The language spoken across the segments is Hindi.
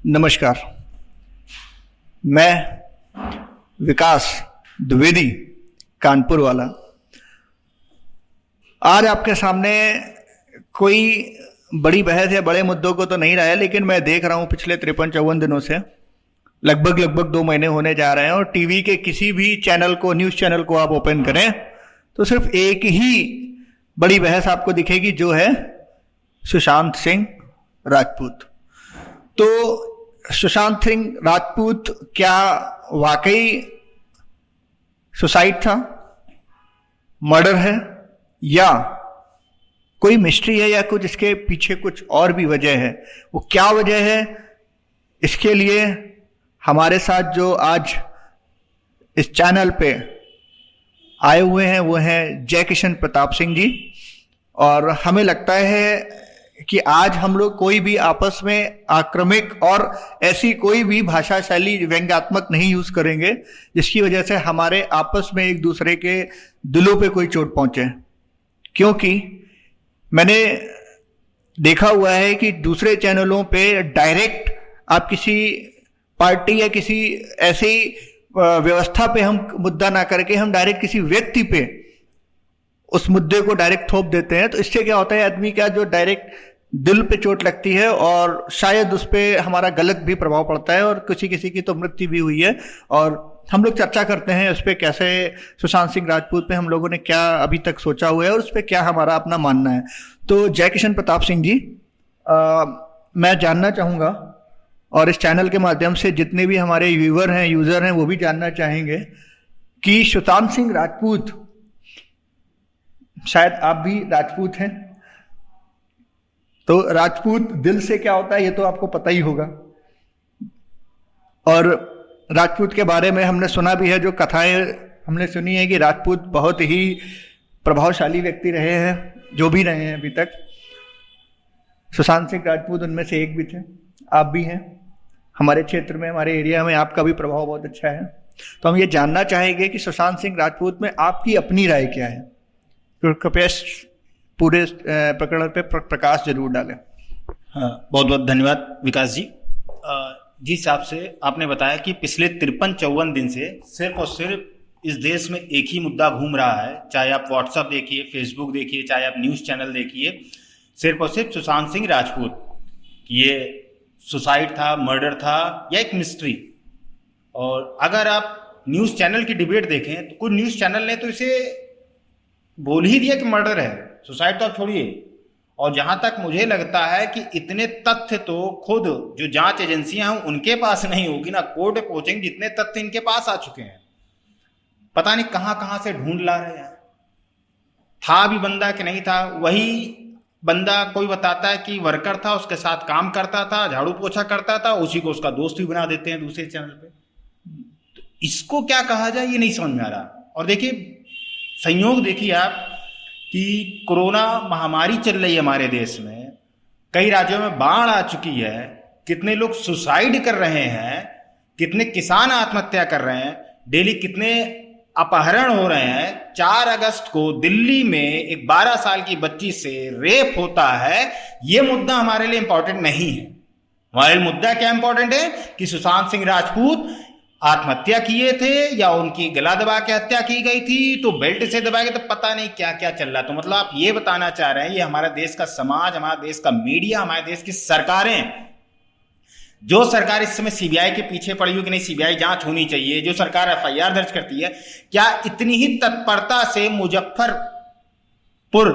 नमस्कार। मैं विकास द्विवेदी, कानपुर वाला, आज आपके सामने कोई बड़ी बहस या बड़े मुद्दों को तो नहीं रहा है, लेकिन मैं देख रहा हूं पिछले 53-54 दिनों से लगभग 2 महीने होने जा रहे हैं, और टीवी के किसी भी चैनल को, न्यूज़ चैनल को आप ओपन करें तो सिर्फ एक ही बड़ी बहस आपको दिखेगी, जो है सुशांत सिंह राजपूत। तो सुशांत सिंह राजपूत क्या वाकई सुसाइड था, मर्डर है, या कोई मिस्ट्री है, या कुछ इसके पीछे कुछ और भी वजह है? वो क्या वजह है, इसके लिए हमारे साथ जो आज इस चैनल पे आए हुए हैं वो हैं जय किशन प्रताप सिंह जी। और हमें लगता है कि आज हम लोग कोई भी आपस में आक्रमक और ऐसी कोई भी भाषा शैली व्यंग्यात्मक नहीं यूज करेंगे जिसकी वजह से हमारे आपस में एक दूसरे के दिलों पे कोई चोट पहुंचे। क्योंकि मैंने देखा हुआ है कि दूसरे चैनलों पे डायरेक्ट आप किसी पार्टी या किसी ऐसी व्यवस्था पे हम मुद्दा ना करके हम डायरेक्ट किसी व्यक्ति पे उस मुद्दे को डायरेक्ट थोप देते हैं। तो इससे क्या होता है, आदमी का जो डायरेक्ट दिल पे चोट लगती है और शायद उस पर हमारा गलत भी प्रभाव पड़ता है, और किसी की तो मृत्यु भी हुई है। और हम लोग चर्चा करते हैं उस पर, कैसे सुशांत सिंह राजपूत पे हम लोगों ने क्या अभी तक सोचा हुआ है और उस पर क्या हमारा अपना मानना है। तो जय किशन प्रताप सिंह जी, मैं जानना चाहूँगा, और इस चैनल के माध्यम से जितने भी हमारे व्यूअर हैं, यूजर हैं, वो भी जानना चाहेंगे कि सुशांत सिंह राजपूत, शायद आप भी राजपूत हैं, तो राजपूत दिल से क्या होता है ये तो आपको पता ही होगा। और राजपूत के बारे में हमने सुना भी है, जो कथाएं हमने सुनी है कि राजपूत बहुत ही प्रभावशाली व्यक्ति रहे हैं, जो भी रहे हैं अभी तक। सुशांत सिंह राजपूत उनमें से एक भी थे, आप भी हैं। हमारे क्षेत्र में, हमारे एरिया में आपका भी प्रभाव बहुत अच्छा है। तो हम ये जानना चाहेंगे कि सुशांत सिंह राजपूत में आपकी अपनी राय क्या है। तो कृपया पूरे प्रकरण पे प्रकाश जरूर डालें। हाँ, बहुत बहुत धन्यवाद विकास जी। जिस हिसाब से आपने बताया कि पिछले 53-54 दिन से सिर्फ और सिर्फ इस देश में एक ही मुद्दा घूम रहा है, चाहे आप व्हाट्सएप देखिए, फेसबुक देखिए, चाहे आप न्यूज़ चैनल देखिए, सिर्फ और सिर्फ सुशांत सिंह राजपूत, ये सुसाइड था, मर्डर था, या एक मिस्ट्री। और अगर आप न्यूज़ चैनल की डिबेट देखें तो कुछ न्यूज़ चैनल ने तो इसे बोल ही दिया कि मर्डर है, सुसाइड तो आप छोड़िए। और जहां तक मुझे लगता है कि इतने तथ्य तो खुद जो जांच एजेंसियां हैं उनके पास नहीं होगी, ना कोर्ट पहुंचेंगे, जितने तथ्य इनके पास आ चुके हैं। पता नहीं कहां कहां से ढूंढ ला रहे हैं। था भी बंदा कि नहीं था, वही बंदा कोई बताता है कि वर्कर था, उसके साथ काम करता था, झाड़ू पोछा करता था, उसी को उसका दोस्त भी बना देते हैं दूसरे चैनल पे। तो इसको क्या कहा जाए ये नहीं समझ में आ रहा। और देखिए, संयोग देखिए आप कि कोरोना महामारी चल रही है हमारे देश में, कई राज्यों में बाढ़ आ चुकी है, कितने लोग सुसाइड कर रहे हैं, कितने किसान आत्महत्या कर रहे हैं, डेली कितने अपहरण हो रहे हैं। 4 अगस्त को दिल्ली में एक 12 साल की बच्ची से रेप होता है। ये मुद्दा हमारे लिए इंपॉर्टेंट नहीं है। हमारे लिए मुद्दा क्या इंपॉर्टेंट है कि सुशांत सिंह राजपूत आत्महत्या किए थे या उनकी गला दबा के हत्या की गई थी, तो बेल्ट से दबाए गए, तो पता नहीं क्या क्या चल रहा। तो मतलब आप ये बताना चाह रहे हैं, ये हमारे देश का समाज, हमारे देश का मीडिया, हमारे देश की सरकारें, जो सरकार इस समय सीबीआई के पीछे पड़ी हुई कि नहीं सीबीआई जांच होनी चाहिए, जो सरकार एफआईआर दर्ज करती है, क्या इतनी ही तत्परता से मुजफ्फरपुर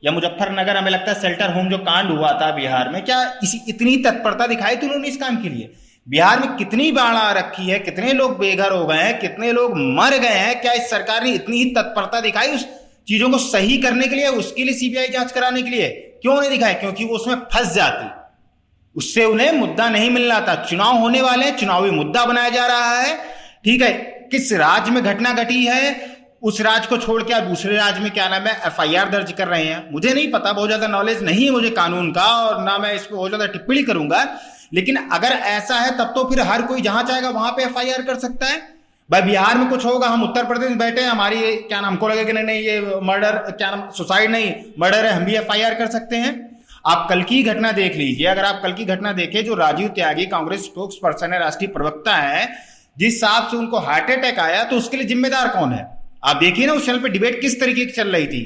या मुजफ्फरनगर, हमें लगता है शेल्टर होम जो कांड हुआ था बिहार में, क्या इतनी तत्परता दिखाई थी उन्होंने इस काम के लिए? बिहार में कितनी बाढ़ आ रखी है, कितने लोग बेघर हो गए हैं, कितने लोग मर गए हैं, क्या इस सरकार ने इतनी ही तत्परता दिखाई उस चीजों को सही करने के लिए, उसके लिए सीबीआई जांच कराने के लिए? क्यों नहीं दिखाई? क्योंकि वो उसमें फंस जाती, उससे उन्हें मुद्दा नहीं मिल रहा था। चुनाव होने वाले हैं, चुनावी मुद्दा बनाया जा रहा है, ठीक है। किस राज्य में घटना घटी है, उस राज्य को छोड़ के आप दूसरे राज्य में क्या नाम है एफआईआर दर्ज कर रहे हैं। मुझे नहीं पता, बहुत ज्यादा नॉलेज नहीं है मुझे कानून का, और ना मैं इस पर बहुत ज्यादा टिप्पणी करूंगा, लेकिन अगर ऐसा है तब तो फिर हर कोई जहां चाहेगा वहां पे एफआईआर कर सकता है। भाई बिहार में कुछ होगा, हम उत्तर प्रदेश में बैठे हैं, हमारी क्या नाम, हमको लगे कि नहीं ये मर्डर, क्या नाम, सुसाइड नहीं मर्डर है, हम भी एफआईआर कर सकते हैं। आप कल की घटना देख लीजिए, अगर आप कल की घटना देखें, जो राजीव त्यागी कांग्रेस स्पोक्स पर्सन है, राष्ट्रीय प्रवक्ता है, जिस हिसाब से उनको हार्ट अटैक आया, तो उसके लिए जिम्मेदार कौन है? आप देखिए ना उस चैनल पे डिबेट किस तरीके की चल रही थी,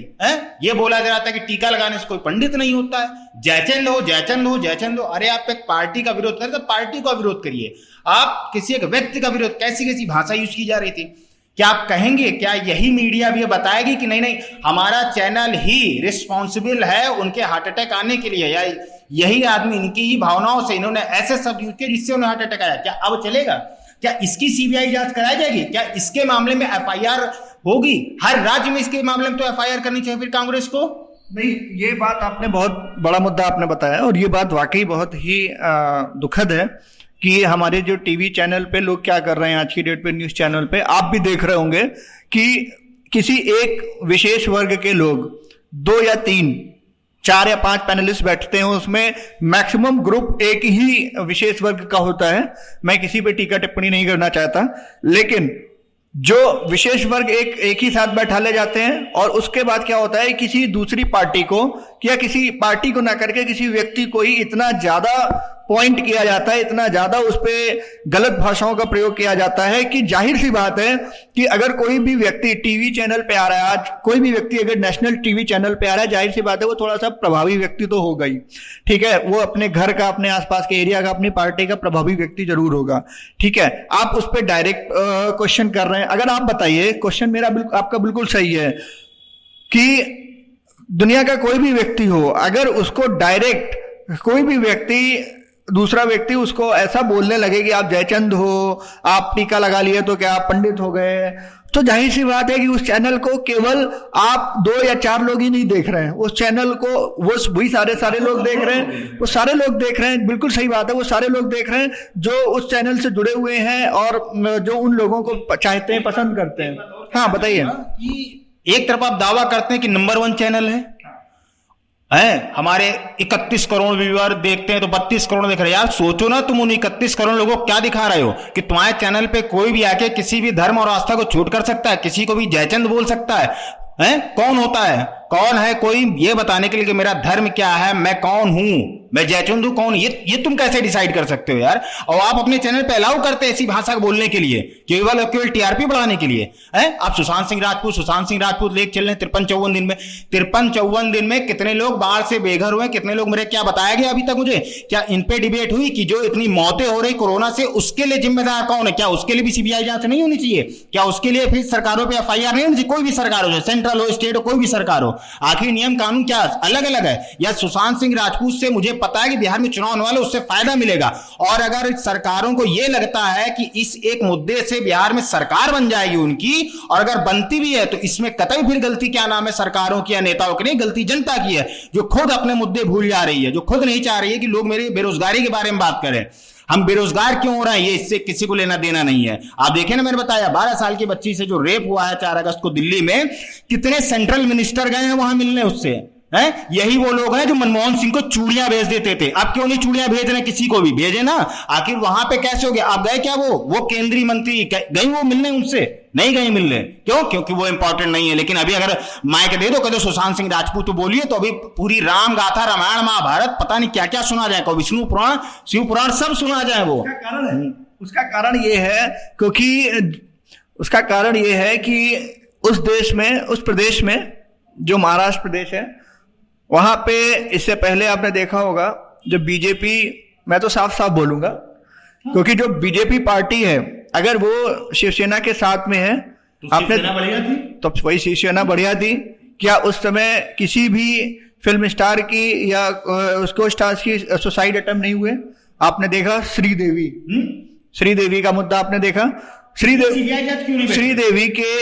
ये बोला जा रहा था कि टीका लगाने से कोई पंडित नहीं होता है, जयचंद हो जयचंद हो जयचंद हो। अरे आप एक पार्टी का विरोध करें तो पार्टी का विरोध करिए, आप किसी एक व्यक्ति का विरोध, कैसी कैसी भाषा यूज की जा रही थी। क्या आप कहेंगे, क्या यही मीडिया भी बताएगी कि नहीं नहीं हमारा चैनल ही रिस्पॉन्सिबल है उनके हार्ट अटैक आने के लिए, या यही आदमी इनकी ही भावनाओं से इन्होंने ऐसे शब्द यूज किए जिससे उन्हें हार्ट अटैक आया? क्या अब चलेगा? क्या इसकी सीबीआई जांच कराई जाएगी? क्या इसके मामले में एफआईआर होगी? हर राज्य में इसके मामले में तो एफआईआर करनी चाहिए फिर कांग्रेस को। नहीं, ये बात आपने बहुत बड़ा मुद्दा आपने बताया, और ये बात वाकई बहुत ही दुखद है कि हमारे जो टीवी चैनल पे लोग क्या कर रहे हैं आज की डेट पे, न्यूज चैनल पे आप भी देख रहे होंगे कि किसी एक विशेष वर्ग के लोग 2 या 3, 4 या 5 पैनलिस्ट बैठते हैं, उसमें मैक्सिमम ग्रुप एक ही विशेष वर्ग का होता है। मैं किसी पे टीका टिप्पणी नहीं करना चाहता, लेकिन जो विशेष वर्ग एक ही साथ बैठा ले जाते हैं, और उसके बाद क्या होता है, किसी दूसरी पार्टी को या किसी पार्टी को ना करके किसी व्यक्ति को ही इतना ज्यादा पॉइंट किया जाता है, इतना ज्यादा उस पर गलत भाषाओं का प्रयोग किया जाता है कि जाहिर सी बात है कि अगर कोई भी व्यक्ति टीवी चैनल पे आ रहा है, आज कोई भी व्यक्ति अगर नेशनल टीवी चैनल पे आ रहा है, जाहिर सी बात है वो थोड़ा सा प्रभावी व्यक्ति तो होगा ही, ठीक है, वो अपने घर का, अपने आसपास के एरिया का, अपनी पार्टी का प्रभावी व्यक्ति जरूर होगा, ठीक है। आप उस पर डायरेक्ट क्वेश्चन कर रहे हैं। अगर आप बताइए, क्वेश्चन मेरा आपका बिल्कुल सही है कि दुनिया का कोई भी व्यक्ति हो, अगर उसको डायरेक्ट कोई भी व्यक्ति, दूसरा व्यक्ति उसको ऐसा बोलने लगे कि आप जयचंद हो, आप टीका लगा लिए तो क्या आप पंडित हो गए, तो जाहिर सी बात है कि उस चैनल को केवल आप 2 या 4 लोग ही नहीं देख रहे हैं, उस चैनल को वो वही सारे लोग देख रहे हैं, वो सारे लोग देख रहे हैं। बिल्कुल सही बात है, वो सारे लोग देख रहे हैं जो उस चैनल से जुड़े हुए हैं और जो उन लोगों को चाहते हैं, पसंद करते हैं। हाँ बताइए। एक तरफ आप दावा करते हैं कि नंबर 1 चैनल है, हमारे 31 करोड़ व्यूअर देखते हैं तो 32 करोड़ देख रहे हैं। यार सोचो ना, तुम उन 31 करोड़ लोगों को क्या दिखा रहे हो कि तुम्हारे चैनल पे कोई भी आके किसी भी धर्म और आस्था को छूट कर सकता है, किसी को भी जयचंद बोल सकता है? कौन होता है, कौन है कोई ये बताने के लिए कि मेरा धर्म क्या है, मैं कौन हूं, मैं जयचंद हूं, कौन? ये तुम कैसे डिसाइड कर सकते हो यार? और आप अपने चैनल पे अलाउ करते हैं ऐसी भाषा बोलने के लिए, केवल टीआरपी बढ़ाने के लिए? आप सुशांत सिंह राजपूत लेके चल रहे 53-54 दिन में, 53-54 दिन में कितने लोग बाहर से बेघर हुए, कितने लोग मेरे, क्या बताया गया अभी तक मुझे? क्या इन पे डिबेट हुई कि जो इतनी मौतें हो रही कोरोना से, उसके लिए जिम्मेदार कौन है? क्या उसके लिए भी सीबीआई जांच नहीं होनी चाहिए? क्या उसके लिए फिर सरकारों पर एफआईआर नहीं होनी चाहिए? कोई भी सरकार हो, सेंट्रल हो, स्टेट हो, कोई भी सरकार हो, आखिर नियम कानून क्या अलग अलग है? या सुशांत सिंह राजपूत से मुझे पता है कि बिहार में चुनाव होने वाले, उससे फायदा मिलेगा, और अगर सरकारों को यह लगता है कि इस एक मुद्दे से बिहार में सरकार बन जाएगी उनकी, और अगर बनती भी है तो इसमें कतई फिर गलती क्या नाम है सरकारों की या नेताओं की नहीं, गलती जनता की है, जो खुद अपने मुद्दे भूल जा रही है, जो खुद नहीं चाह रही है कि लोग मेरी बेरोजगारी के बारे में बात करें। हम बेरोजगार क्यों हो रहे हैं, ये इससे किसी को लेना देना नहीं है। आप देखें ना, मैंने बताया 12 साल की बच्ची से जो रेप हुआ है 4 अगस्त को दिल्ली में, कितने सेंट्रल मिनिस्टर गए हैं वहां मिलने उससे, यही वो लोग हैं जो मनमोहन सिंह को चूड़ियां भेज देते थे। अब क्यों नहीं चूड़ियां भेज रहे? किसी को भी भेजे ना, आखिर वहां पे कैसे हो गया? आप गए क्या? वो केंद्रीय मंत्री गई वो मिलने उनसे? नहीं गई मिलने, क्यों? क्योंकि वो इंपॉर्टेंट नहीं है। लेकिन अभी अगर माइक दे दो, कह दो सुशांत सिंह राजपूत तो बोलिए, तो अभी पूरी राम गाथा, रामायण, महाभारत, पता नहीं क्या क्या सुना जाए, को विष्णु पुराण, शिव पुराण सब सुना जाए। वो उसका कारण ये है, क्योंकि उसका कारण ये है कि उस देश में, उस प्रदेश में, जो महाराष्ट्र प्रदेश है, वहां पे इससे पहले आपने देखा होगा जो बीजेपी, मैं तो साफ साफ बोलूंगा, क्योंकि जो बीजेपी पार्टी है अगर वो शिवसेना के साथ में है, तो आपने बढ़िया थी, तो वही शिवसेना बढ़िया थी। क्या उस समय किसी भी फिल्म स्टार की या उसको स्टार्स की सुसाइड अटेम्प्ट नहीं हुए? आपने देखा श्रीदेवी का मुद्दा आपने देखा, श्रीदेवी के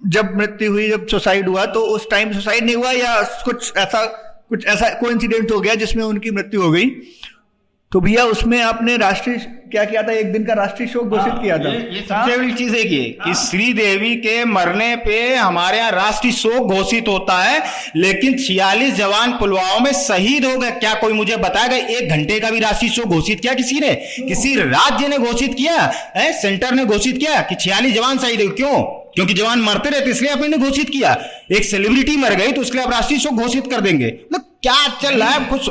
जब मृत्यु हुई, जब सुसाइड हुआ, तो उस टाइम सुसाइड नहीं हुआ या कुछ ऐसा कोइंसिडेंट हो गया जिसमें उनकी मृत्यु हो गई, तो भैया उसमें आपने राष्ट्रीय क्या किया था? 1 दिन का राष्ट्रीय शोक घोषित किया था। ये सबसे बड़ी चीज है कि श्रीदेवी के मरने पे हमारे यहाँ राष्ट्रीय शोक घोषित होता है, लेकिन 46 जवान पुलवामा में शहीद हो गए। क्या कोई मुझे बताएगा 1 घंटे का भी राष्ट्रीय शोक घोषित किया किसी ने? किसी राज्य ने घोषित किया? सेंटर ने घोषित किया कि 46 जवान शहीद हुए? क्यों? क्योंकि जवान मरते रहते इसलिए आपने घोषित किया। एक सेलिब्रिटी मर गई तो उसके लिए आप राष्ट्रीय शोक घोषित कर देंगे? क्या चल रहा है कुछ?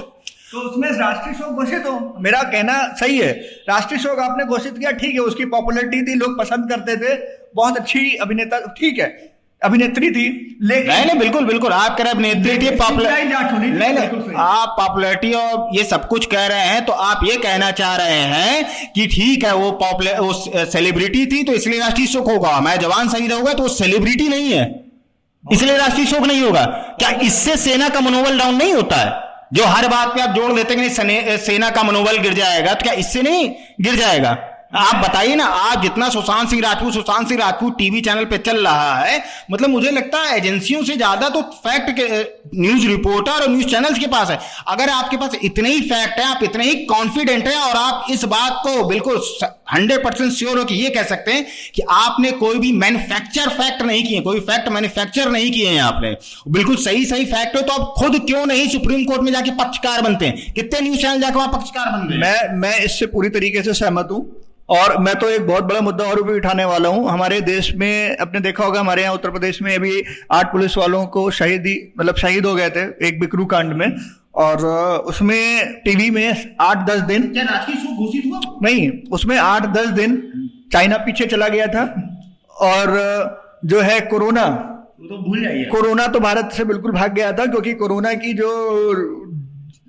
तो उसमें राष्ट्रीय शोक घोषित हो, मेरा कहना सही है, राष्ट्रीय शोक आपने घोषित किया, ठीक है, उसकी पॉपुलैरिटी थी, लोग पसंद करते थे, बहुत अच्छी अभिनेता, ठीक है, अभिनेत्री थी, लेकिन नहीं बिल्कुल बिल्कुल आप कह रहे अभिनेत्री थी, नहीं आप पॉपुलैरिटी और ये सब कुछ कह रहे हैं, तो आप ये कहना चाह रहे हैं कि ठीक है वो सेलिब्रिटी थी तो इसलिए राष्ट्रीय शोक होगा, मैं जवान शहीद होगा तो वो सेलिब्रिटी नहीं है इसलिए राष्ट्रीय शोक नहीं होगा? क्या इससे सेना का मनोबल डाउन नहीं होता है? जो हर बात पे आप जोड़ देते हैं कि सेना का मनोबल गिर जाएगा, तो क्या इससे नहीं गिर जाएगा? आप बताइए ना, आप जितना सुशांत सिंह राजपूत टीवी चैनल पे चल रहा है, मतलब मुझे लगता है एजेंसियों से ज्यादा तो फैक्ट के न्यूज रिपोर्टर और न्यूज चैनल्स के पास है। अगर आपके पास इतने ही फैक्ट है, आप इतने ही कॉन्फिडेंट हैं और आप इस बात को बिल्कुल 100% श्योर हो कि ये कह सकते हैं कि आपने कोई भी मैन्युफैक्चर फैक्ट नहीं किए, कोई फैक्ट मैन्युफैक्चर नहीं किए हैं आपने, बिल्कुल सही फैक्ट हो, तो आप खुद क्यों नहीं सुप्रीम कोर्ट में जाके पक्षकार बनते हैं? कितने न्यूज चैनल जाकर वहां पक्षकार बन गए? मैं इससे पूरी तरीके से सहमत हूं, और मैं तो एक बहुत बड़ा मुद्दा और भी उठाने वाला हूं। हमारे देश में आपने देखा होगा, हमारे यहाँ उत्तर प्रदेश में अभी 8 पुलिस वालों को शहीद हो गए थे एक बिकरू कांड में, और उसमें टीवी में 8-10 दिन, क्या राजकीय शोक घोषित हुआ? नहीं, उसमें 8-10 दिन चाइना पीछे चला गया था, और जो है कोरोना, तो भूल जाइए, कोरोना तो भारत से बिल्कुल भाग गया था, क्योंकि कोरोना की जो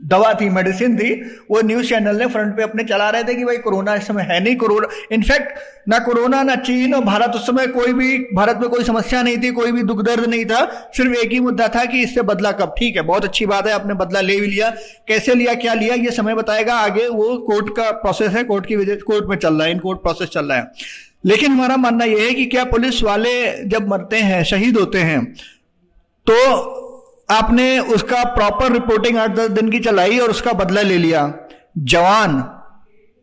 दवा थी, मेडिसिन थी, वो न्यूज चैनल ने फ्रंट पे अपने चला रहे थे कि भाई कोरोना इस समय है नहीं, कोरोना इनफैक्ट ना कोरोना ना चीन और भारत, उस समय भारत में कोई समस्या नहीं थी, कोई भी दुख दर्द नहीं था, सिर्फ एक ही मुद्दा था कि इससे बदला कब। ठीक है, बहुत अच्छी बात है, आपने बदला ले भी लिया, कैसे लिया, क्या लिया, ये समय बताएगा आगे, वो कोर्ट का प्रोसेस है, कोर्ट में चल रहा है, इन कोर्ट प्रोसेस चल रहा है। लेकिन हमारा मानना यह है कि क्या पुलिस वाले जब मरते हैं, शहीद होते हैं, तो आपने उसका प्रॉपर रिपोर्टिंग 8-10 दिन की चलाई और उसका बदला ले लिया।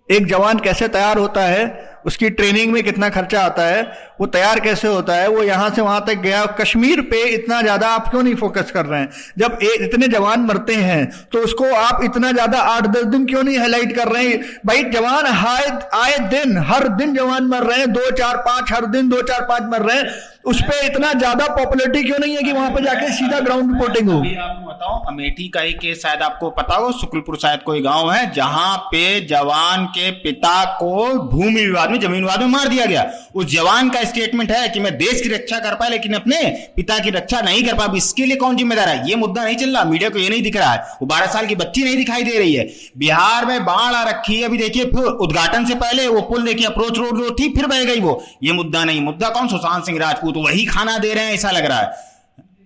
एक जवान कैसे तैयार होता है, उसकी ट्रेनिंग में कितना खर्चा आता है, वो तैयार कैसे होता है, वो यहां से वहां तक गया, कश्मीर पे इतना ज्यादा आप क्यों नहीं फोकस कर रहे हैं? जब इतने जवान मरते हैं तो उसको आप इतना ज्यादा 8-10 दिन क्यों नहीं हाईलाइट कर रहे हैं? भाई जवान आए दिन, हर दिन जवान मर रहे हैं, 2-4-5 हर दिन 2-4-5 मर रहे हैं, उस पर इतना ज्यादा पॉपुलैरिटी क्यों नहीं है कि वहां पे जाके सीधा ग्राउंड रिपोर्टिंग हो? आपको बताओ, अमेठी का ही केस शायद आपको पता हो, शुक्लपुर शायद कोई गांव है जहां पे जवान के पिता को भूमि विवाद में, जमीन विवाद में मार दिया गया। उस जवान का स्टेटमेंट है कि मैं देश की रक्षा कर पाया लेकिन अपने पिता की रक्षा नहीं कर पाया। इसके लिए कौन जिम्मेदार है? ये मुद्दा नहीं चल रहा, मीडिया को ये नहीं दिख रहा है। वो 12 साल की बच्ची नहीं दिखाई दे रही है। बिहार में बाढ़ आ रखी है, अभी देखिए उद्घाटन से पहले वो पुल देखिए, अप्रोच रोड जो थी फिर बह गई वो। ये मुद्दा नहीं, मुद्दा कौन? सुशांत सिंह राजपूत, वही खाना दे रहे हैं ऐसा लग रहा है।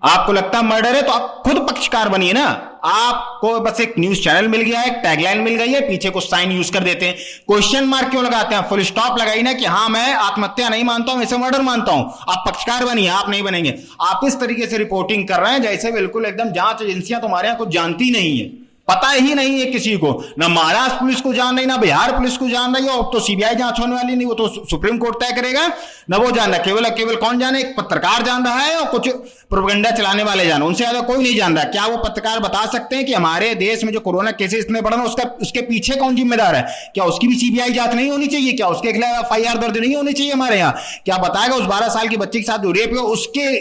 आपको लगता है मर्डर है तो आप खुद पक्षकार बनिए ना। आपको बस एक न्यूज चैनल मिल गया है, टैगलाइन मिल गई है, पीछे कुछ साइन यूज कर देते हैं। क्वेश्चन मार्क क्यों लगाते हैं? फुल स्टॉप लगाई ना कि हाँ मैं आत्महत्या नहीं मानता हूं, ऐसे मर्डर मानता हूं। आप पक्षकार बनिए, आप नहीं बनेंगे। आप इस तरीके से रिपोर्टिंग कर रहे हैं जैसे बिल्कुल एकदम जांच एजेंसियां तुम्हारे यहां कुछ जानती नहीं है, पता ही नहीं है किसी को। ना महाराष्ट्र पुलिस को जान रही, ना बिहार पुलिस को जान रही है, और तो सीबीआई जांच होने वाली नहीं, वो तो सुप्रीम कोर्ट तय करेगा ना। वो जान रहा केवल कौन जाने? एक पत्रकार जान रहा है और कुछ प्रोपेगेंडा चलाने वाले जान, उनसे ज्यादा कोई नहीं जान रहा। क्या वो पत्रकार बता सकते हैं कि हमारे देश में जो कोरोना केसेस इतने बढ़ रहे हैं उसके पीछे कौन जिम्मेदार है? क्या उसकी भी सीबीआई जांच नहीं होनी चाहिए? क्या उसके खिलाफ एफआईआर दर्ज नहीं होनी चाहिए हमारे यहाँ? क्या बताएगा उस 12 साल की बच्ची के साथ जो रेप हुआ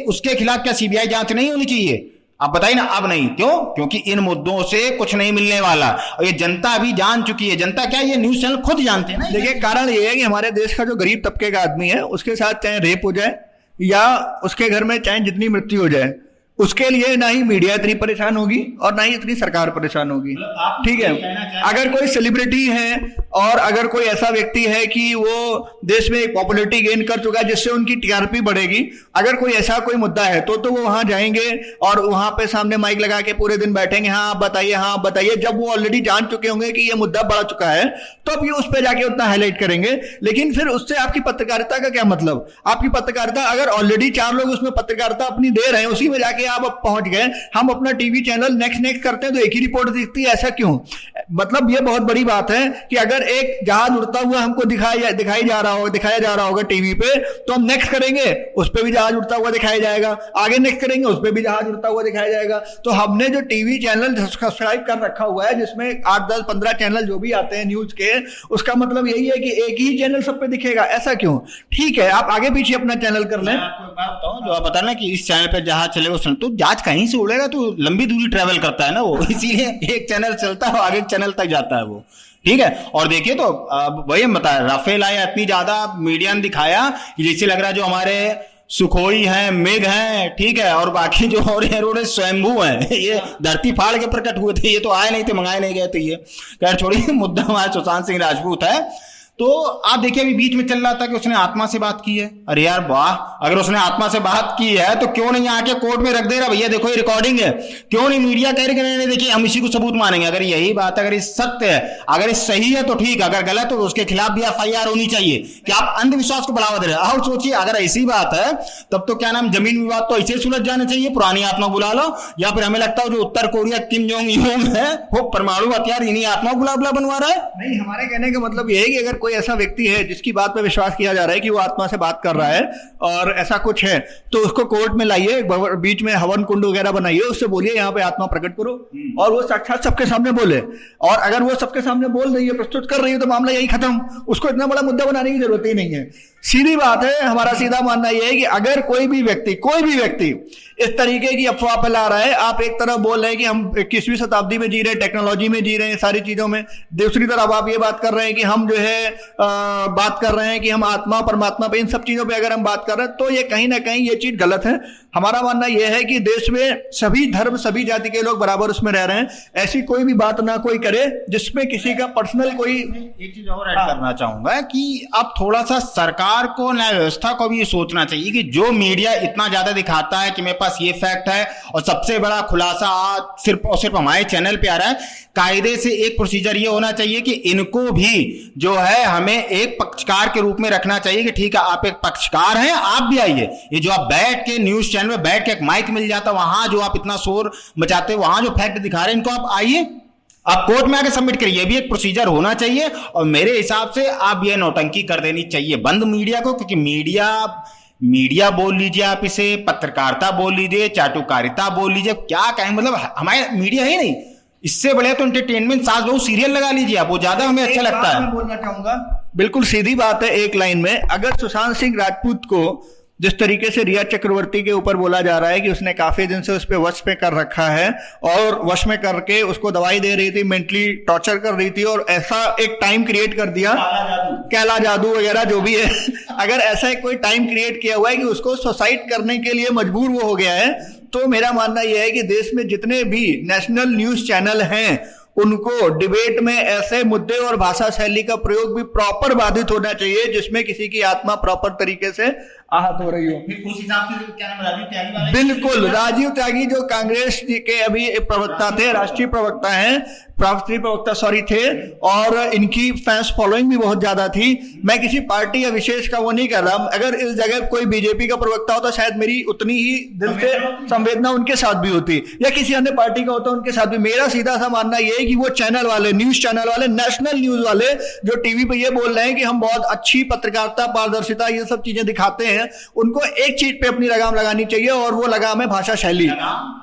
उसके खिलाफ क्या सीबीआई जांच नहीं होनी चाहिए? आप बताइए ना। अब नहीं, क्यों? क्योंकि इन मुद्दों से कुछ नहीं मिलने वाला, और ये जनता भी जान चुकी है। जनता क्या, ये न्यूज चैनल खुद जानते हैं ना। देखिए, कारण ये है कि हमारे देश का जो गरीब तबके का आदमी है, उसके साथ चाहे रेप हो जाए या उसके घर में चाहे जितनी मृत्यु हो जाए, उसके लिए ना ही मीडिया इतनी परेशान होगी और ना ही इतनी सरकार परेशान होगी। ठीक है, अगर कोई सेलिब्रिटी है और अगर कोई ऐसा व्यक्ति है कि वो देश में एक पॉपुलैरिटी गेन कर चुका है जिससे उनकी टीआरपी बढ़ेगी, अगर कोई ऐसा कोई मुद्दा है तो वो वहां जाएंगे और वहां पे सामने माइक लगा के पूरे दिन बैठेंगे, हाँ बताइए, हाँ बताइए। जब वो ऑलरेडी जान चुके होंगे कि ये मुद्दा बढ़ चुका है तो अब ये उस पर जाके उतना हाईलाइट करेंगे। लेकिन फिर उससे आपकी पत्रकारिता का क्या मतलब? आपकी पत्रकारिता, अगर ऑलरेडी 4 लोग उसमें पत्रकारिता अपनी दे रहे हैं, उसी में जाके आप अब पहुंच गए, हम अपना टीवी चैनल नेक्स्ट करते हैं तो एक ही रिपोर्ट दिखती है, ऐसा क्यों? मतलब ये बहुत बड़ी बात है कि अगर एक जहाज उड़ता हुआ हमको दिखाया जा रहा होगा टीवी पे, तो हम नेक्स्ट करेंगे उस पे भी जहाज उड़ता हुआ दिखाया जाएगा, आगे नेक्स्ट करेंगे उस पे भी जहाज उड़ता हुआ दिखाया जाएगा। तो हमने जो टीवी चैनल सब्सक्राइब कर रखा हुआ है जिसमें 8, 10, 15 चैनल जो भी आते हैं न्यूज के, उसका मतलब यही है कि एक ही चैनल सब पे दिखेगा। ऐसा क्यों? ठीक है, आप आगे पीछे अपना चैनल कर लें। आपको एक बात बताऊं, जो आप बता रहे कि इस चैनल पे जहाज चलेगा उस तो जहाज कहीं से उड़ेगा, तो लंबी दूरी ट्रेवल करता है ना वो, इसीलिए एक चैनल चलता है और आगे चैनल तक जाता है वो, ठीक है। और देखिए तो वही हम बताया, राफेल आया, इतनी ज्यादा मीडिया ने दिखाया कि जैसे लग रहा है जो हमारे सुखोई हैं, मेघ हैं, ठीक है, और बाकी जो और एरोडे स्वयंभू हैं, ये धरती फाड़ के प्रकट हुए थे, ये तो आए नहीं थे, मंगाए नहीं गए थे। ये खैर छोड़िए, मुद्दा हमारा सुशांत सिंह राजपूत है। तो आप देखिए अभी बीच में चल रहा था कि उसने आत्मा से बात की है। अरे यार वाह, अगर उसने आत्मा से बात की है तो क्यों नहीं आके कोर्ट में रख दे रहा, भैया देखो ये रिकॉर्डिंग है, क्यों नहीं मीडिया कह रही नहीं देखिए हम इसी को सबूत मानेंगे। अगर यही बात, अगर ये सत्य है, अगर ये सही है तो ठीक, अगर गलत हो तो उसके खिलाफ भी FIR होनी चाहिए कि आप अंधविश्वास को बढ़ावा दे रहे हैं। और सोचिए अगर ऐसी बात है तब तो क्या नाम, जमीन विवाद तो ऐसे सुलझ जाना चाहिए, पुरानी आत्मा बुला लो, या फिर हमें लगता है जो उत्तर कोरिया किम जोंग यूंग है वो परमाणु हथियार इन्हीं आत्मा को बुला बनवा रहा है। नहीं, हमारे कहने का मतलब यह है कि अगर कोई ऐसा व्यक्ति है जिसकी बात पर विश्वास किया जा रहा है कि वो आत्मा से बात कर रहा है और ऐसा कुछ है, तो उसको कोर्ट में लाइए, बीच में हवन कुंड वगैरह बनाइए, उससे बोलिए यहाँ पे आत्मा प्रकट करो और वो साक्षात सबके सामने बोले। और अगर वो सबके सामने बोल रही है, प्रस्तुत कर रही है, तो मामला यही खत्म, उसको इतना बड़ा मुद्दा बनाने की जरूरत ही नहीं है। सीधी बात है, हमारा सीधा मानना यह है कि अगर कोई भी व्यक्ति इस तरीके की अफवाह फैला रहा है, आप एक तरफ बोल रहे हैं कि हम 21वीं शताब्दी में जी रहे हैं, टेक्नोलॉजी में जी रहे हैं, सारी चीजों में, दूसरी तरफ आप ये बात कर रहे हैं कि हम जो है बात कर रहे हैं कि हम आत्मा परमात्मा पे, इन सब चीजों पे अगर हम बात कर रहे हैं तो ये कहीं ना कहीं ये चीज गलत है। हमारा मानना यह है कि देश में सभी धर्म सभी जाति के लोग बराबर उसमें रह रहे हैं, ऐसी कोई भी बात ना कोई करे जिसमें किसी का पर्सनल कोई। एक चीज और ऐड करना चाहूंगा कि अब थोड़ा सा सरकार को, न्याय व्यवस्था को भी ये सोचना चाहिए कि जो मीडिया इतना ज्यादा दिखाता है कि मेरे पास ये फैक्ट है और सबसे बड़ा खुलासा आज सिर्फ और सिर्फ हमारे चैनल पे आ रहा है, कायदे से एक प्रोसीजर ये होना चाहिए कि इनको भी जो है हमें एक पक्षकार के रूप में रखना चाहिए कि ठीक है आप एक पक्षकार हैं, आप भी आइए। ये जो आप बैठ के न्यूज चैनल में बैठ के एक माइक मिल जाता, वहां जो आप इतना शोर मचाते, वहां जो फैक्ट दिखा रहे हैं, इनको आप आइए, आप कोर्ट में आके सबमिट करिए, भी एक प्रोसीजर होना चाहिए। और मेरे हिसाब से आप ये नौटंकी कर देनी चाहिए बंद मीडिया को, क्योंकि मीडिया बोल लीजिए, आप इसे पत्रकारिता बोल लीजिए, चाटुकारिता बोल लीजिए, क्या कहें, मतलब हमारे मीडिया है नहीं, इससे बड़े तो एंटरटेनमेंट सास बहु सीरियल लगा लीजिए आप, वो ज्यादा हमें अच्छा लगता है। मैं बोलना चाहूंगा, बिल्कुल सीधी बात है एक लाइन में, अगर सुशांत सिंह राजपूत को जिस तरीके से रिया चक्रवर्ती के ऊपर बोला जा रहा है कि उसने काफी दिन से उस पर वश में कर रखा है और वश में करके उसको दवाई दे रही थी, मेंटली टॉर्चर कर रही थी और ऐसा एक टाइम क्रिएट कर दिया, काला जादू वगैरह जो भी है, अगर ऐसा कोई टाइम क्रिएट किया हुआ है कि उसको सुसाइड करने के लिए मजबूर वो हो गया है, तो मेरा मानना यह है कि देश में जितने भी नेशनल न्यूज चैनल हैं उनको डिबेट में ऐसे मुद्दे और भाषा शैली का प्रयोग भी प्रॉपर बाधित होना चाहिए जिसमें किसी की आत्मा प्रॉपर तरीके से आहत हो रही हो। उस हिसाब से क्या नाम, राजीव त्यागी वाला, बिल्कुल राजीव त्यागी जो कांग्रेस के अभी प्रवक्ता थे, राष्ट्रीय प्रवक्ता थे, और इनकी फैंस फॉलोइंग भी बहुत ज्यादा थी। मैं किसी पार्टी या विशेष का वो नहीं कर रहा, अगर इस जगह कोई बीजेपी का प्रवक्ता होता शायद मेरी उतनी ही दिल से संवेदना उनके साथ भी होती, या किसी अन्य पार्टी का होता उनके साथ भी। मेरा सीधा सा मानना यह है कि वो चैनल वाले, न्यूज चैनल वाले, नेशनल न्यूज वाले जो टीवी पे ये बोल रहे हैं कि हम बहुत अच्छी पत्रकारिता, पारदर्शिता, ये सब चीजें दिखाते हैं, उनको एक चीज पे अपनी लगाम लगानी चाहिए और वो लगाम है भाषा शैली।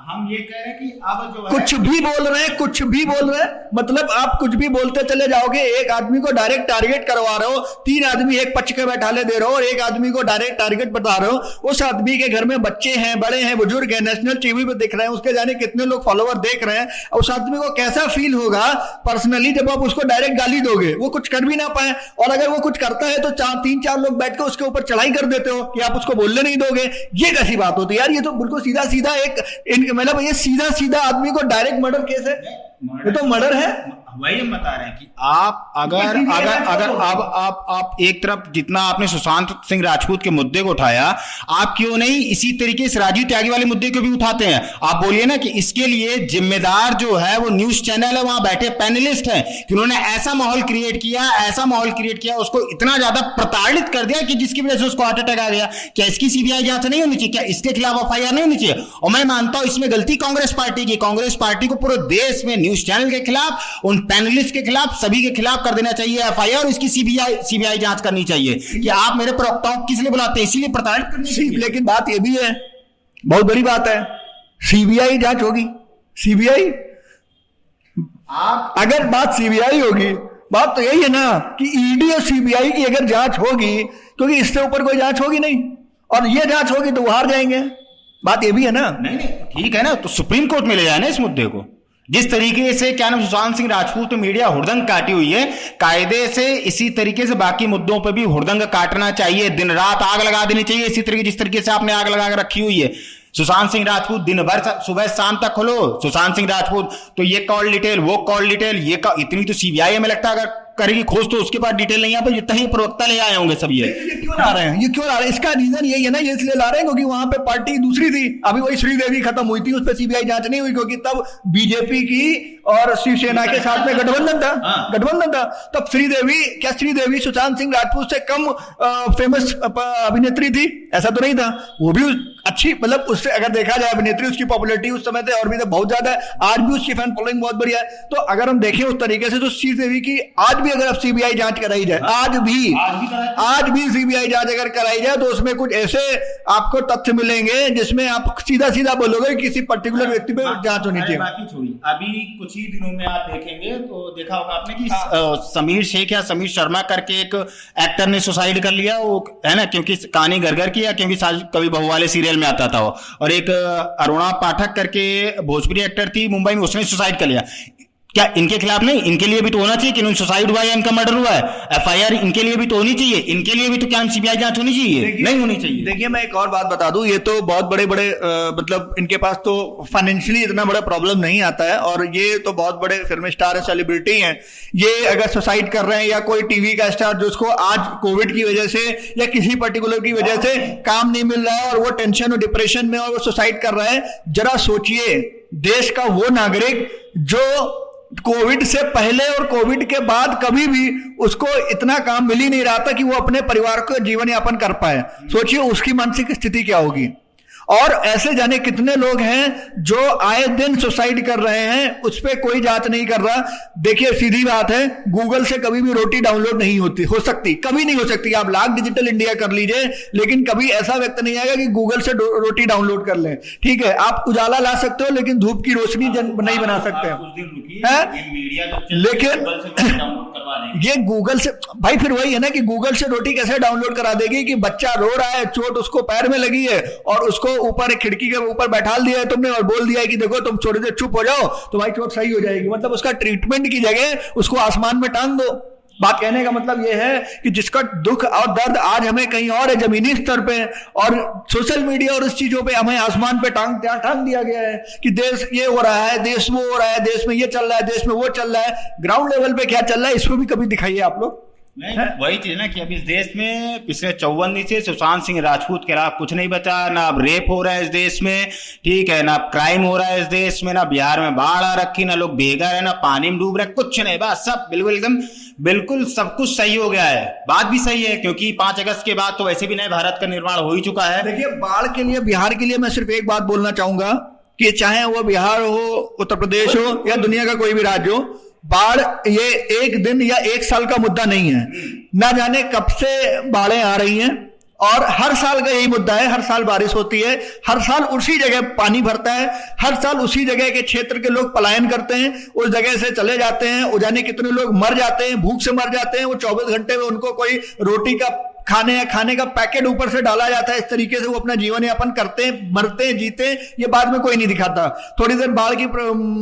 हम ये कह रहे हैं कि अब जो कुछ भी बोल रहे हैं, मतलब आप कुछ भी बोलते चले जाओगे, एक आदमी को डायरेक्ट टारगेट करवा रहे हो, 3 आदमी एक पक्ष के बैठाले दे रहे हो और एक आदमी को डायरेक्ट टारगेट बता रहे हो, उस आदमी के घर में बच्चे हैं, बड़े हैं, बुजुर्ग हैं, नेशनल टीवी पे दिख रहे हैं, उसके जाने कितने लोग फॉलोवर देख रहे हैं, उस आदमी को कैसा फील होगा पर्सनली जब आप उसको डायरेक्ट गाली दोगे, वो कुछ कर भी ना पाए, और अगर वो कुछ करता है तो 3-4 लोग बैठ के उसके ऊपर चढ़ाई कर देते हो कि आप उसको बोलने नहीं दोगे। ये कैसी बात होती है यार, ये तो बिल्कुल सीधा सीधा मतलब ये सीधा सीधा आदमी को डायरेक्ट मर्डर केस है, ये तो मर्डर है। वही हम बता रहे हैं कि आप अगर आप एक तरफ जितना आपने सुशांत सिंह राजपूत के मुद्दे को उठाया, आप क्यों नहीं इसी तरीके से राजीव त्यागी वाले मुद्दे को भी उठाते हैं। आप बोलिए ना कि इसके लिए जिम्मेदार जो है वो न्यूज चैनल है, वहां बैठे पैनलिस्ट हैं कि उन्होंने ऐसा माहौल क्रिएट किया, उसको इतना ज्यादा प्रताड़ित कर दिया कि जिसकी वजह से उसको हार्ट अटैक आ गया। क्या इसकी सीबीआई जांच नहीं होनी चाहिए? क्या इसके खिलाफ FIR नहीं होनी चाहिए? और मैं मानता हूं इसमें गलती कांग्रेस पार्टी की, कांग्रेस पार्टी को पूरे देश में न्यूज चैनल के खिलाफ, उन पैनलिस्ट के खिलाफ, सभी के खिलाफ कर देना चाहिए एफआईआर, और इसकी सीबीआई जांच करनी चाहिए कि आप मेरे प्रवक्ताओं को किस लिए बुलाते हैं, इसीलिए प्रताड़ित करनी चाहिए। लेकिन बात ये भी है, बहुत बड़ी बात है, सीबीआई जांच होगी। सीबीआई, आप अगर बात सीबीआई होगी, बात तो यही है ना कि ईडी और सीबीआई की अगर जांच होगी, क्योंकि इससे ऊपर कोई जांच होगी नहीं, और ये जांच होगी तो वो हार जाएंगे। बात ये भी है ना। नहीं ठीक है ना, तो सुप्रीम कोर्ट में ले जाए ना इस मुद्दे को। जिस तरीके से क्या नाम सुशांत सिंह राजपूत तो मीडिया हुड़दंग काटी हुई है, कायदे से इसी तरीके से बाकी मुद्दों पर भी हुड़दंग काटना चाहिए, दिन रात आग लगा देनी चाहिए इसी तरीके जिस तरीके से आपने आग लगा कर रखी हुई है। सुशांत सिंह राजपूत दिन भर सुबह शाम तक खोलो सुशांत सिंह राजपूत, तो ये कॉल डिटेल, वो कॉल डिटेल, ये इतनी तो सीबीआई में लगता है अगर करेगी खोज तो उसके पास डिटेल नहीं आ पाई, जितना ही प्रवक्ता ले आए होंगे सब। ये क्यों ला रहे हैं, ये क्यों ला रहे हैं? इसका रीजन यही है ना, ये इसलिए ला रहे हैं क्योंकि वहां पे पार्टी दूसरी थी। अभी वही श्रीदेवी खत्म हुई थी, उस पर सीबीआई जांच नहीं हुई क्योंकि तब बीजेपी की और शिवसेना के साथ में गठबंधन था। तब श्रीदेवी सुशांत सिंह राजपूत से कम फेमस अभिनेत्री थी? ऐसा तो नहीं था। वो भी अच्छी, मतलब उससे अगर देखा जाए अभिनेत्री, उसकी पॉपुलैरिटी उस समय से और भी तो बहुत ज्यादा है, आज भी उसकी फैन फॉलोइंग बहुत बढ़िया है। तो अगर हम देखें उस तरीके से, तो श्रीदेवी की आज भी अगर अब सीबीआई जांच कराई जाए, आज भी सीबीआई जांच अगर कराई जाए, तो उसमें कुछ ऐसे आपको तथ्य मिलेंगे जिसमें आप सीधा बोलोगे किसी पर्टिकुलर व्यक्ति पे जांच होनी चाहिए। बाकी छोड़िए, अभी कुछ ही दिनों में आप देखेंगे तो देखा होगा आपने कि समीर शेख या समीर शर्मा करके एक एक्टर ने सुसाइड कर लिया, वो है ना, क्योंकि कहानी घर की, या क्योंकि कभी बहू वाले सीरियल में आता था वो, और एक अरुणा पाठक करके भोजपुरी एक्टर थी मुंबई में, उसने सुसाइड कर लिया। क्या इनके खिलाफ नहीं, इनके लिए भी तो होना चाहिए कि इन्होंने सुसाइड हुआ है, इनका मर्डर हुआ है, एफआईआर इनके लिए भी तो होनी चाहिए, इनके लिए भी तो क्या सीबीआई जांच होनी चाहिए? नहीं होनी चाहिए। देखिए मैं एक और बात बता दूं, ये तो बहुत बड़े मतलब इनके पास तो फाइनेंशियली इतना बड़ा प्रॉब्लम नहीं आता है, और ये तो बहुत बड़े फिल्म स्टार है, सेलिब्रिटी हैं। ये अगर सुसाइड कर रहे हैं, या कोई टीवी का स्टार जिसको आज कोविड की वजह से या किसी पर्टिकुलर की वजह से काम नहीं मिल रहा है और वो टेंशन और डिप्रेशन में और वो सुसाइड कर रहा है, जरा सोचिए, देश का वो नागरिक जो कोविड से पहले और कोविड के बाद कभी भी उसको इतना काम मिल ही नहीं रहा था कि वो अपने परिवार को जीवन यापन कर पाए, सोचिए उसकी मानसिक स्थिति क्या होगी। और ऐसे जाने कितने लोग हैं जो आए दिन सुसाइड कर रहे हैं, उस पर कोई जांच नहीं कर रहा। देखिए सीधी बात है, गूगल से कभी भी रोटी डाउनलोड नहीं हो सकती, कभी नहीं हो सकती। आप लाख डिजिटल इंडिया कर लीजिए, लेकिन कभी ऐसा व्यक्ति नहीं आएगा कि गूगल से रोटी डाउनलोड कर लें। ठीक है, आप उजाला ला सकते हो, लेकिन धूप की रोशनी नहीं बना सकते हैं। लेकिन ये गूगल से, भाई फिर वही है ना कि गूगल से रोटी कैसे डाउनलोड करा देगी कि बच्चा रो रहा है, चोट उसको पैर में लगी है, और उसको ऊपर एक खिड़की के ऊपर बैठा दिया है तुमने और बोल दिया है कि देखो तुम थोड़ी देर चुप हो जाओ तो भाई चोट सही हो जाएगी। मतलब उसका ट्रीटमेंट की जगह उसको आसमान में टांग दो। बात कहने का मतलब यह है कि जिसका दुख और दर्द आज हमें कहीं और है, जमीनी स्तर पे, और सोशल मीडिया और इस चीजों पे हमें आसमान पे टांग दिया गया है कि देश ये हो रहा है, देश वो हो रहा है, देश में ये चल रहा है, देश में वो चल रहा है। ग्राउंड लेवल पे क्या चल रहा है इसको भी कभी दिखाइए आप लोग। नहीं, वही चीज ना कि अब इस देश में पिछले 54 दिन से सुशांत सिंह राजपूत के खिलाफ कुछ नहीं बचा, ना अब रेप हो रहा है इस देश में, ठीक है, ना क्राइम हो रहा है इस देश में, ना बिहार में बाढ़ आ रखी, ना लोग बेघर है, ना पानी में डूब रहे, कुछ नहीं, बस सब बिल्कुल एकदम बिल्कुल सब कुछ सही हो गया है। बात भी सही है क्योंकि 5 अगस्त के बाद तो वैसे भी नए भारत का निर्माण हो ही चुका है। देखिए बाढ़ के लिए, बिहार के लिए मैं सिर्फ एक बात बोलना चाहूंगा कि चाहे वो बिहार हो, उत्तर प्रदेश हो, या दुनिया का कोई भी राज्य हो, बाढ़ ये एक दिन या एक साल का मुद्दा नहीं है। ना जाने कब से बाढ़ें आ रही हैं, और हर साल का यही मुद्दा है। हर साल बारिश होती है, हर साल उसी जगह पानी भरता है, हर साल उसी जगह के क्षेत्र के लोग पलायन करते हैं, उस जगह से चले जाते हैं, वो जाने कितने लोग मर जाते हैं, भूख से मर जाते हैं। वो 24 घंटे में उनको कोई रोटी का खाने का पैकेट ऊपर से डाला जाता है। इस तरीके से वो अपना जीवन यापन करते हैं, मरते हैं, जीते हैं, ये बाद में कोई नहीं दिखाता। थोड़ी देर बाढ़ की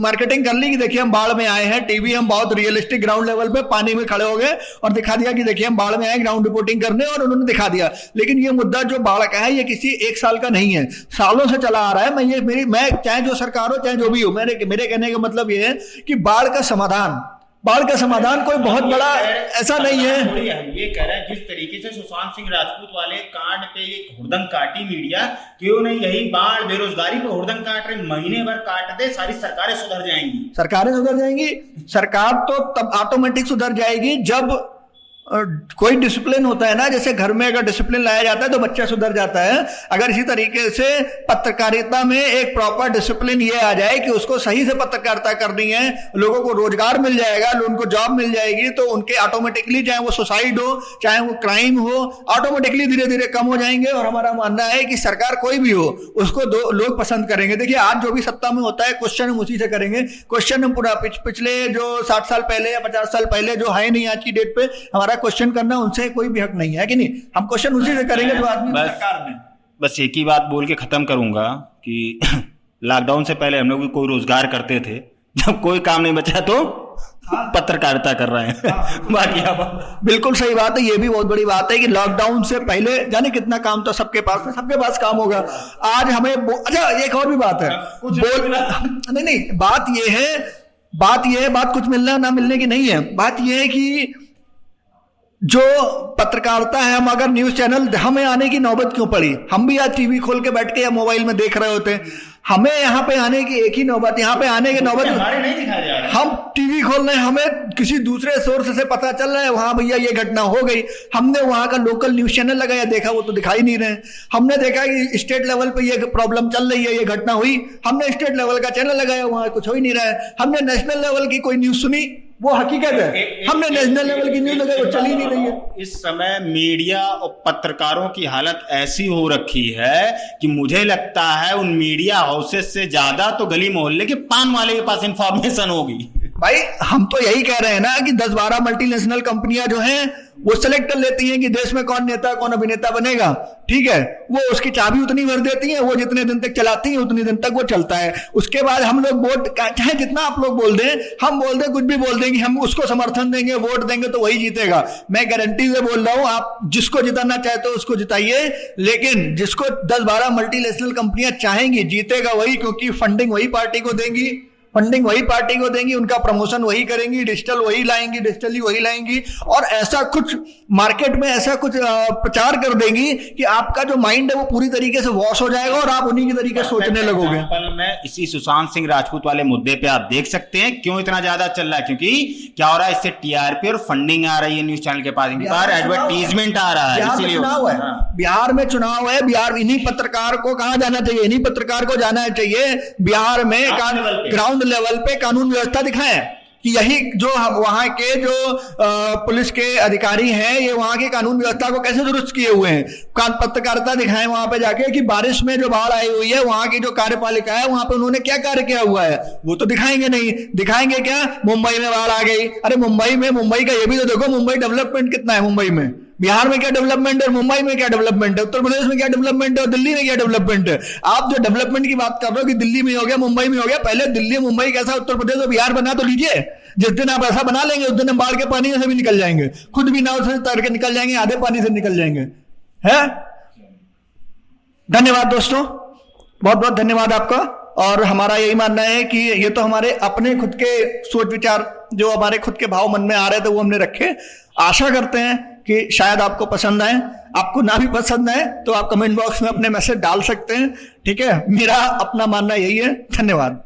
मार्केटिंग कर ली कि देखिए हम बाढ़ में आए हैं, टीवी हम बहुत रियलिस्टिक ग्राउंड लेवल पे पानी में खड़े हो गए और दिखा दिया कि देखिए हम बाढ़ में आए ग्राउंड रिपोर्टिंग करने, और उन्होंने दिखा दिया। लेकिन ये मुद्दा जो बाढ़ का है ये किसी एक साल का नहीं है, सालों से चला आ रहा है। मैं चाहे जो सरकार हो चाहे जो भी हो, मेरे कहने का मतलब ये है कि बाढ़ का समाधान कोई बहुत बड़ा ऐसा नहीं है। ये कह रहे हैं जिस तरीके से सुशांत सिंह राजपूत वाले कांड पे एक हुड़दंग काटी मीडिया, क्यों नहीं यही बाढ़ बेरोजगारी पे हुड़दंग काट रहे, महीने भर काट दे, सारी सरकारें सुधर जाएंगी। सरकार तो तब ऑटोमेटिक सुधर जाएगी जब कोई डिसिप्लिन होता है ना, जैसे घर में अगर डिसिप्लिन लाया जाता है तो बच्चा सुधर जाता है। अगर इसी तरीके से पत्रकारिता में एक प्रॉपर डिसिप्लिन ये आ जाए कि उसको सही से पत्रकारिता करनी है, लोगों को रोजगार मिल जाएगा, उनको जॉब मिल जाएगी, तो उनके ऑटोमेटिकली चाहे वो सुसाइड हो चाहे वो क्राइम हो, ऑटोमेटिकली धीरे धीरे कम हो जाएंगे। और हमारा मानना है कि सरकार कोई भी हो उसको लोग पसंद करेंगे। देखिए आज जो भी सत्ता में होता है क्वेश्चन हम उसी से करेंगे। क्वेश्चन हम पूरा पिछले जो 60 साल पहले या 50 साल पहले जो है नहीं आज की डेट पे, हमारा क्वेश्चन करना उनसे कोई भी हक नहीं है कि नहीं। हम क्वेश्चन उसी से करेंगे जो आदमी सरकार में। बस एक ही बात बोल के खत्म करूंगा कि लॉकडाउन से पहले हम लोग भी कोई रोजगार करते थे, जब कोई काम नहीं बचा तो पत्रकारिता कर रहे हैं। बाकी आप बिल्कुल सही बात है, ये भी बहुत बड़ी बात है कि लॉकडाउन से पहले जाने कितना काम तो सबके पास काम होगा। आज हमें अच्छा एक और भी बात है, नहीं बात ये है बात कुछ मिलना ना मिलने की नहीं है। बात ये है कि जो पत्रकारिता है, हम अगर न्यूज चैनल, हमें आने की नौबत क्यों पड़ी? हम भी आज टीवी खोल के बैठ के या मोबाइल में देख रहे होते हैं, हमें यहाँ पे आने की एक ही नौबत, यहाँ पे आने की नौबत नहीं दिखाया जा रहा है। हम टीवी खोल रहे हैं, हमें किसी दूसरे सोर्स से पता चल रहा है वहां भैया ये घटना हो गई, हमने वहां का लोकल न्यूज चैनल लगाया, देखा वो तो दिखाई नहीं रहे। हमने देखा कि स्टेट लेवल पे ये प्रॉब्लम चल रही है, ये घटना हुई, हमने स्टेट लेवल का चैनल लगाया, वहां कुछ हो ही नहीं रहा है। हमने नेशनल लेवल की कोई न्यूज सुनी, वो हकीकत है। हमने नेशनल लेवल की न्यूज लगाई, वो चल ही नहीं रही है। इस समय मीडिया और पत्रकारों की हालत ऐसी हो रखी है कि मुझे लगता है उन मीडिया हाउसेस से ज्यादा तो गली मोहल्ले के पान वाले के पास इंफॉर्मेशन होगी। भाई हम तो यही कह रहे हैं ना कि 10-12 मल्टीनेशनल कंपनियां जो हैं वो सेलेक्ट कर लेती हैं कि देश में कौन नेता कौन अभिनेता बनेगा, ठीक है, वो उसकी चाबी उतनी भर देती हैं, वो जितने दिन तक चलाती हैं उतनी दिन तक वो चलता है। उसके बाद हम लोग वोट, चाहे जितना आप लोग बोल दें, हम बोल दें, कुछ भी बोल दें कि हम उसको समर्थन देंगे, वोट देंगे तो वही जीतेगा। मैं गारंटी से बोल रहा हूं, आप जिसको जिताना चाहते हो उसको जिताइए, लेकिन जिसको 10-12 मल्टीनेशनल कंपनियां चाहेंगी जीतेगा वही, क्योंकि फंडिंग वही पार्टी को देंगी, उनका प्रमोशन वही करेंगी, डिजिटल वही लाएंगी, डिजिटली वही लाएंगी, और ऐसा कुछ मार्केट में ऐसा कुछ प्रचार कर देंगी कि आपका जो माइंड है वो पूरी तरीके से वॉश हो जाएगा और आप उन्हीं की तरीके से सोचने लगोगे। में इसी सुशांत सिंह राजपूत वाले मुद्दे पे आप देख सकते हैं क्यों इतना ज्यादा चल रहा है, क्योंकि क्या हो रहा है, इससे टीआरपी और फंडिंग आ रही है न्यूज चैनल के पास, एडवर्टीजमेंट आ रहा है, इसीलिए चुनाव है, बिहार में चुनाव है, बिहार इन्हीं पत्रकार को कहाँ जाना चाहिए, इन्हीं पत्रकार को जाना चाहिए बिहार में ग्राउंड लेवल पे कानून व्यवस्था दिखाएं कि यही जो वहां के जो पुलिस के अधिकारी हैं ये वहां के कानून व्यवस्था को कैसे दुरुस्त किए हुए हैं, पत्रकारिता दिखाएं वहां पे जाके कि बारिश में जो बाढ़ आई हुई है वहां की जो कार्यपालिका है वहां पे उन्होंने क्या कार्य किया हुआ है, वो तो दिखाएंगे नहीं। दिखाएंगे क्या, मुंबई में बाढ़ आ गई, अरे मुंबई का ये भी तो देखो, मुंबई डेवलपमेंट कितना है मुंबई में, बिहार में क्या डेवलपमेंट है, मुंबई में क्या डेवलपमेंट है, उत्तर प्रदेश में क्या डेवलपमेंट है और दिल्ली में क्या डेवलपमेंट है। आप जो डेवलपमेंट की बात कर रहे हो कि दिल्ली में हो गया मुंबई में हो गया, पहले दिल्ली मुंबई कैसा उत्तर प्रदेश और बिहार बना तो लीजिए। जिस दिन आप ऐसा बना लेंगे उस दिन हम बाढ़ के पानी से भी निकल जाएंगे, खुद भी नाव से तैर के निकल जाएंगे, आधे पानी से निकल जाएंगे। है, धन्यवाद दोस्तों, बहुत बहुत धन्यवाद आपका। और हमारा यही मानना है कि ये तो हमारे अपने खुद के सोच विचार जो हमारे खुद के भाव मन में आ रहे थे वो हमने रखे। आशा करते हैं कि शायद आपको पसंद आए, आपको ना भी पसंद आए तो आप कमेंट बॉक्स में अपने मैसेज डाल सकते हैं, ठीक है। मेरा अपना मानना यही है। धन्यवाद।